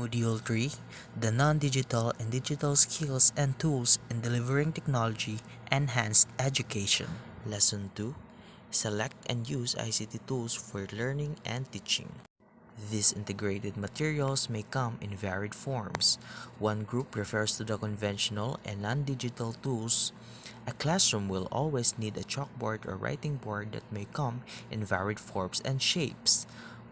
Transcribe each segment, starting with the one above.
Module 3, the non-digital and digital skills and tools in delivering technology enhanced education. Lesson 2, select and use ICT tools for learning and teaching. These integrated materials may come in varied forms. One group refers to the conventional and non-digital tools. A classroom will always need a chalkboard or writing board that may come in varied forms and shapes.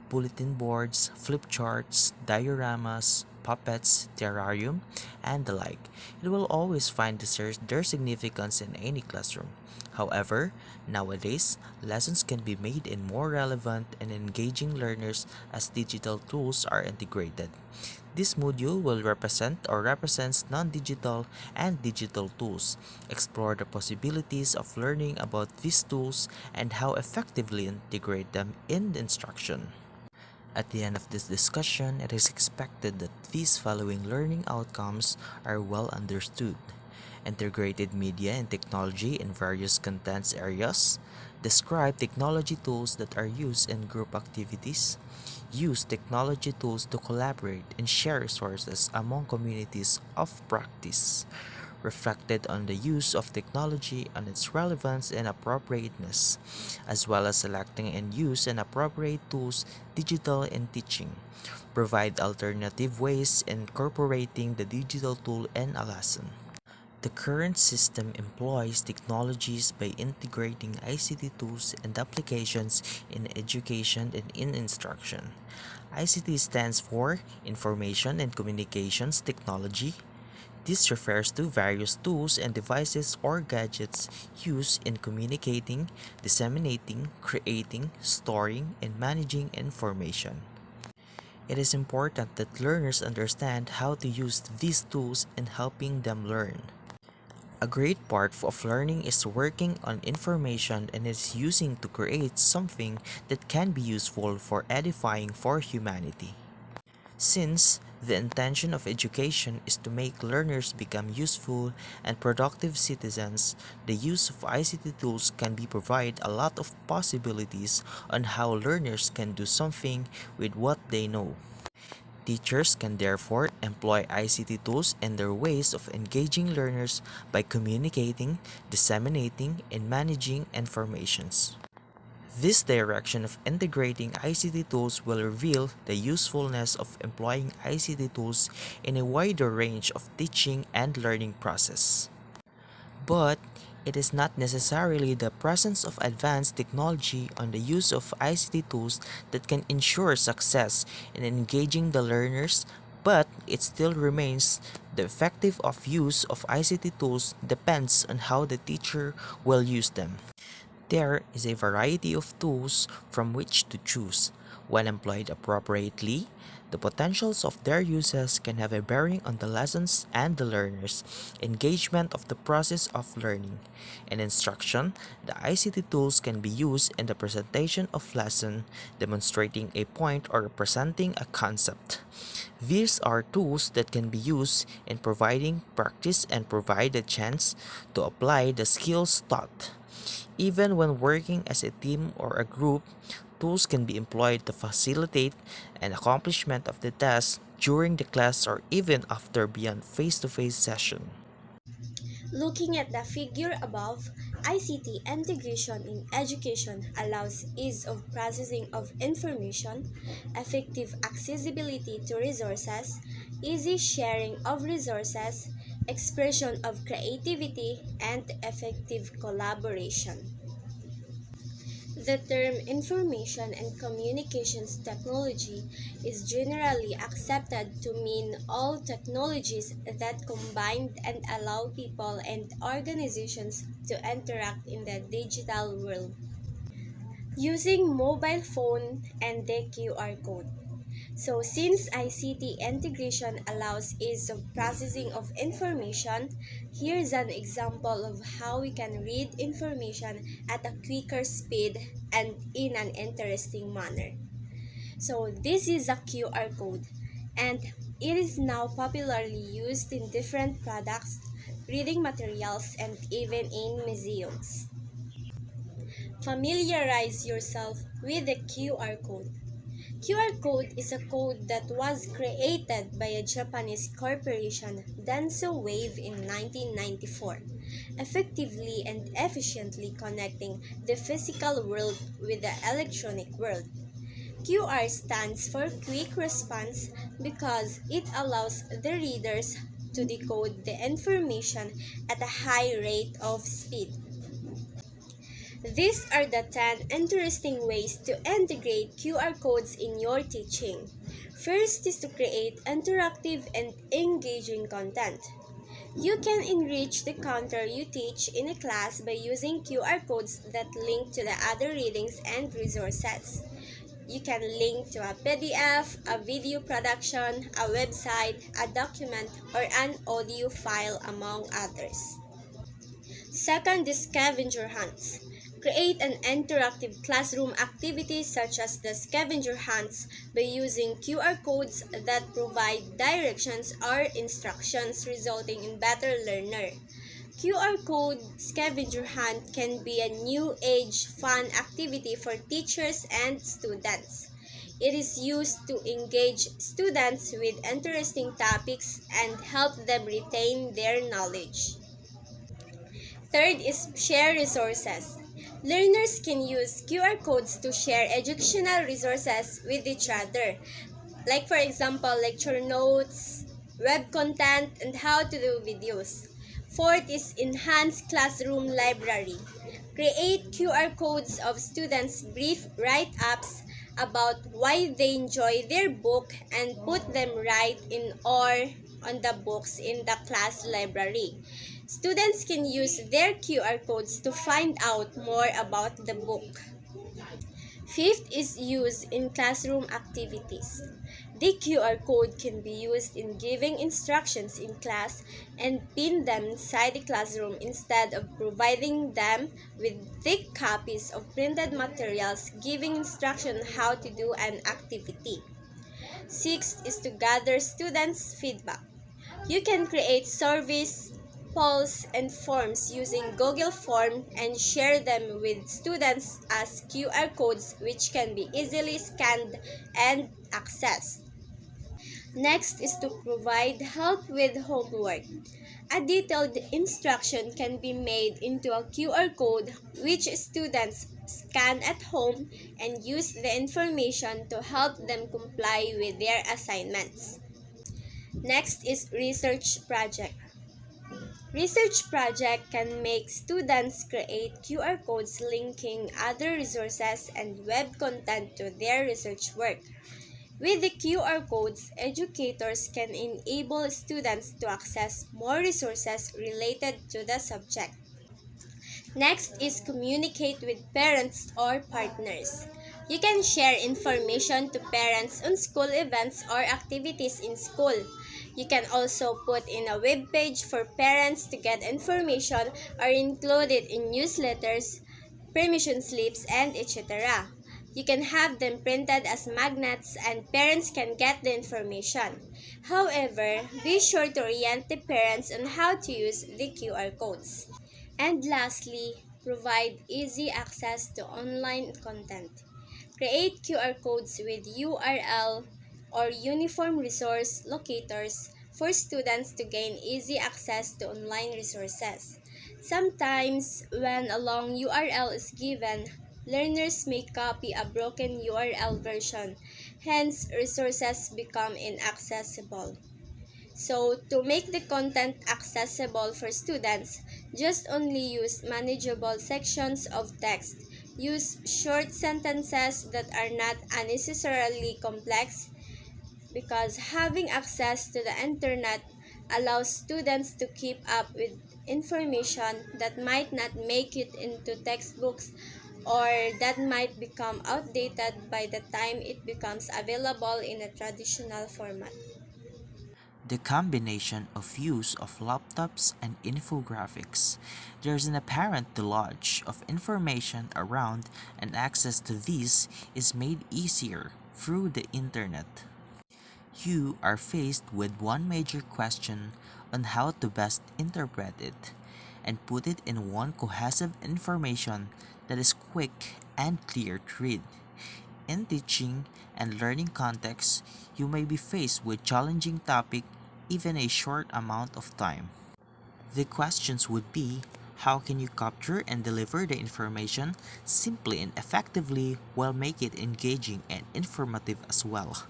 Bulletin boards, flip charts, dioramas, puppets, terrarium, and the like. It will always find their significance in any classroom. However, nowadays, lessons can be made in more relevant and engaging learners as digital tools are integrated. This module will represents non-digital and digital tools, explore the possibilities of learning about these tools and how effectively integrate them in the instruction. At the end of this discussion, it is expected that these following learning outcomes are well understood: integrated media and technology in various contents areas, describe technology tools that are used in group activities, use technology tools to collaborate and share resources among communities of practice, reflected on the use of technology and its relevance and appropriateness, as well as selecting and use and appropriate tools digital in teaching, provide alternative ways incorporating the digital tool in a lesson. The current system employs technologies by integrating ICT tools and applications in education and in instruction. ICT stands for Information and Communications Technology. This refers to various tools and devices or gadgets used in communicating, disseminating, creating, storing, and managing information. It is important that learners understand how to use these tools in helping them learn. A great part of learning is working on information and is using to create something that can be useful for edifying for humanity. Since the intention of education is to make learners become useful and productive citizens, the use of ICT tools can be provide a lot of possibilities on how learners can do something with what they know. Teachers can therefore employ ICT tools in their ways of engaging learners by communicating, disseminating, and managing informations. This direction of integrating ICT tools will reveal the usefulness of employing ICT tools in a wider range of teaching and learning process. But it is not necessarily the presence of advanced technology on the use of ICT tools that can ensure success in engaging the learners, but it still remains the effective of use of ICT tools depends on how the teacher will use them. There is a variety of tools from which to choose. When employed appropriately, the potentials of their uses can have a bearing on the lessons and the learners' engagement of the process of learning. In instruction, the ICT tools can be used in the presentation of lesson, demonstrating a point or representing a concept. These are tools that can be used in providing practice and provide a chance to apply the skills taught. Even when working as a team or a group, tools can be employed to facilitate an accomplishment of the task during the class or even after beyond face-to-face session. Looking at the figure above, ICT integration in education allows ease of processing of information, effective accessibility to resources, easy sharing of resources, expression of creativity, and effective collaboration. The term information and communications technology is generally accepted to mean all technologies that combine and allow people and organizations to interact in the digital world using mobile phone and the QR code. So since ICT integration allows ease of processing of information, here's an example of how we can read information at a quicker speed and in an interesting manner. So this is a QR code and it is now popularly used in different products, reading materials, and even in museums. Familiarize yourself with the QR code. QR code is a code that was created by a Japanese corporation, Denso Wave, in 1994, effectively and efficiently connecting the physical world with the electronic world. QR stands for Quick Response because it allows the readers to decode the information at a high rate of speed. These are the 10 interesting ways to integrate QR codes in your teaching. First is to create interactive and engaging content. You can enrich the content you teach in a class by using QR codes that link to the other readings and resources. You can link to a PDF, a video production, a website, a document, or an audio file, among others. Second is scavenger hunts. Create an interactive classroom activity such as the scavenger hunts by using QR codes that provide directions or instructions, resulting in better learner. QR code scavenger hunt can be a new age fun activity for teachers and students. It is used to engage students with interesting topics and help them retain their knowledge. Third is share resources. Learners can use QR codes to share educational resources with each other, like for example, lecture notes, web content, and how to do videos. Fourth is enhanced classroom library. Create QR codes of students' brief write-ups about why they enjoy their book and put them right in or on the books in the class library. Students can use their QR codes to find out more about the book. Fifth is use in classroom activities. The QR code can be used in giving instructions in class and pin them inside the classroom instead of providing them with thick copies of printed materials giving instruction how to do an activity. Sixth is to gather students' feedback. You can create surveys, polls, and forms using Google Form and share them with students as QR codes which can be easily scanned and accessed. Next is to provide help with homework. A detailed instruction can be made into a QR code which students scan at home and use the information to help them comply with their assignments. Next is research project. Research project can make students create QR codes linking other resources and web content to their research work. With the QR codes, educators can enable students to access more resources related to the subject. Next is communicate with parents or partners. You can share information to parents on school events or activities in school. You can also put in a web page for parents to get information or include it in newsletters, permission slips, and etc. You can have them printed as magnets and parents can get the information. However, be sure to orient the parents on how to use the QR codes. And lastly, provide easy access to online content. Create QR codes with URL or uniform resource locators for students to gain easy access to online resources. Sometimes, when a long URL is given, learners may copy a broken URL version, hence resources become inaccessible. So, to make the content accessible for students, just only use manageable sections of text. Use short sentences that are not unnecessarily complex because having access to the internet allows students to keep up with information that might not make it into textbooks or that might become outdated by the time it becomes available in a traditional format. The combination of use of laptops and infographics. There's an apparent deluge of information around, and access to these is made easier through the internet. You are faced with one major question on how to best interpret it and put it in one cohesive information that is quick and clear to read. In teaching and learning contexts, you may be faced with challenging topic even a short amount of time. The questions would be, how can you capture and deliver the information simply and effectively while make it engaging and informative as well?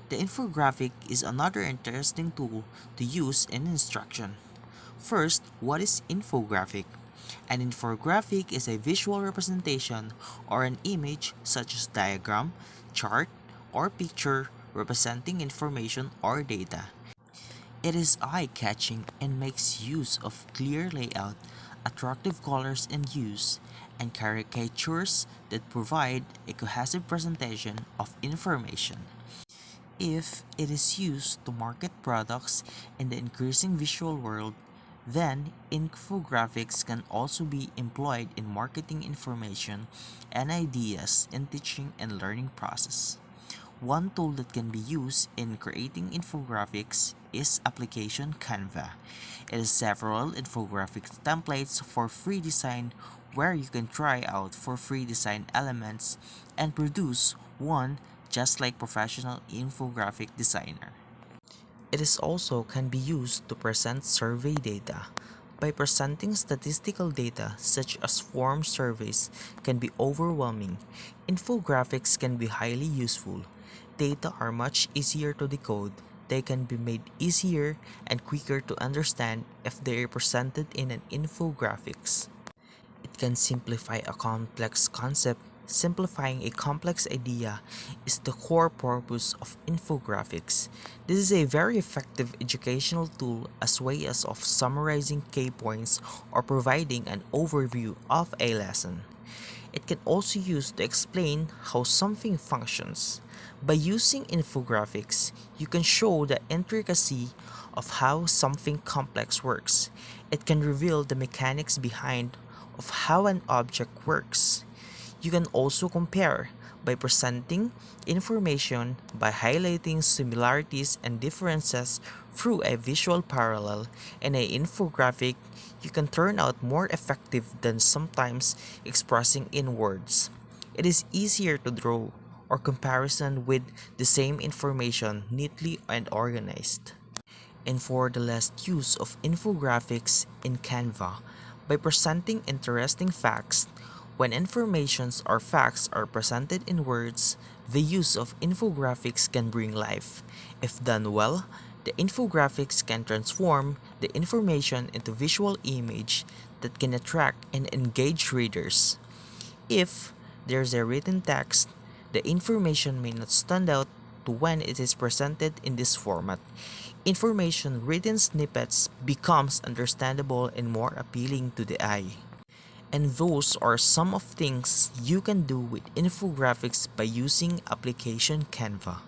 The infographic is another interesting tool to use in instruction. First, what is infographic? An infographic is a visual representation or an image such as diagram, chart, or picture representing information or data. It is eye-catching and makes use of clear layout, attractive colors and hues, and caricatures that provide a cohesive presentation of information. If it is used to market products in the increasing visual world, then infographics can also be employed in marketing information and ideas in teaching and learning process. One tool that can be used in creating infographics is application Canva. It has several infographic templates for free design where you can try out for free design elements and produce one just like professional infographic designer. It is also can be used to present survey data. By presenting statistical data such as form surveys can be overwhelming. Infographics can be highly useful. Data are much easier to decode. They can be made easier and quicker to understand if they are presented in an infographics. It can simplify a complex concept. Simplifying a complex idea is the core purpose of infographics. This is a very effective educational tool as way as of summarizing key points or providing an overview of a lesson. It can also use to explain how something functions. By using infographics, you can show the intricacy of how something complex works. It can reveal the mechanics behind of how an object works. You can also compare by presenting information by highlighting similarities and differences through a visual parallel in an infographic. You can turn out more effective than sometimes expressing in words. It is easier to draw or comparison with the same information neatly and organized. And for the last use of infographics in Canva, by presenting interesting facts. When informations or facts are presented in words, the use of infographics can bring life. If done well, the infographics can transform the information into visual image that can attract and engage readers. If there's a written text, the information may not stand out to when it is presented in this format. Information written snippets becomes understandable and more appealing to the eye. And those are some of things you can do with infographics by using application Canva.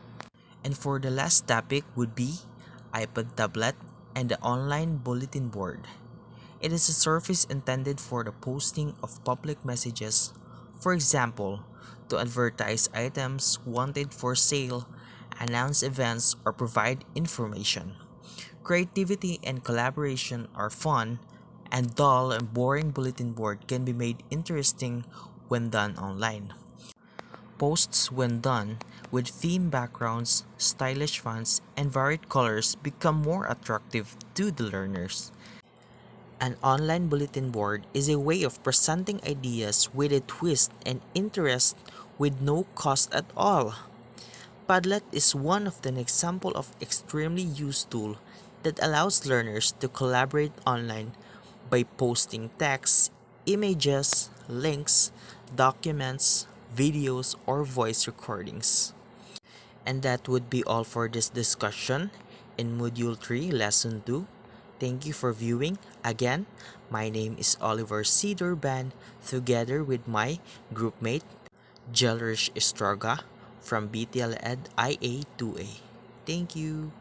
And for the last topic would be iPad tablet and the online bulletin board. It is a service intended for the posting of public messages, for example, to advertise items wanted for sale, announce events, or provide information. Creativity and collaboration are fun, and dull and boring bulletin board can be made interesting when done online. Posts, when done with theme backgrounds, stylish fonts, and varied colors, become more attractive to the learners. An online bulletin board is a way of presenting ideas with a twist and interest with no cost at all. Padlet is one of an example of extremely used tool that allows learners to collaborate online by posting text, images, links, documents, videos, or voice recordings. And that would be all for this discussion in Module 3, Lesson 2. Thank you for viewing. Again, my name is Oliver C. Durban, together with my groupmate, Jelrish Estraga from BTL Ed IA2A. Thank you.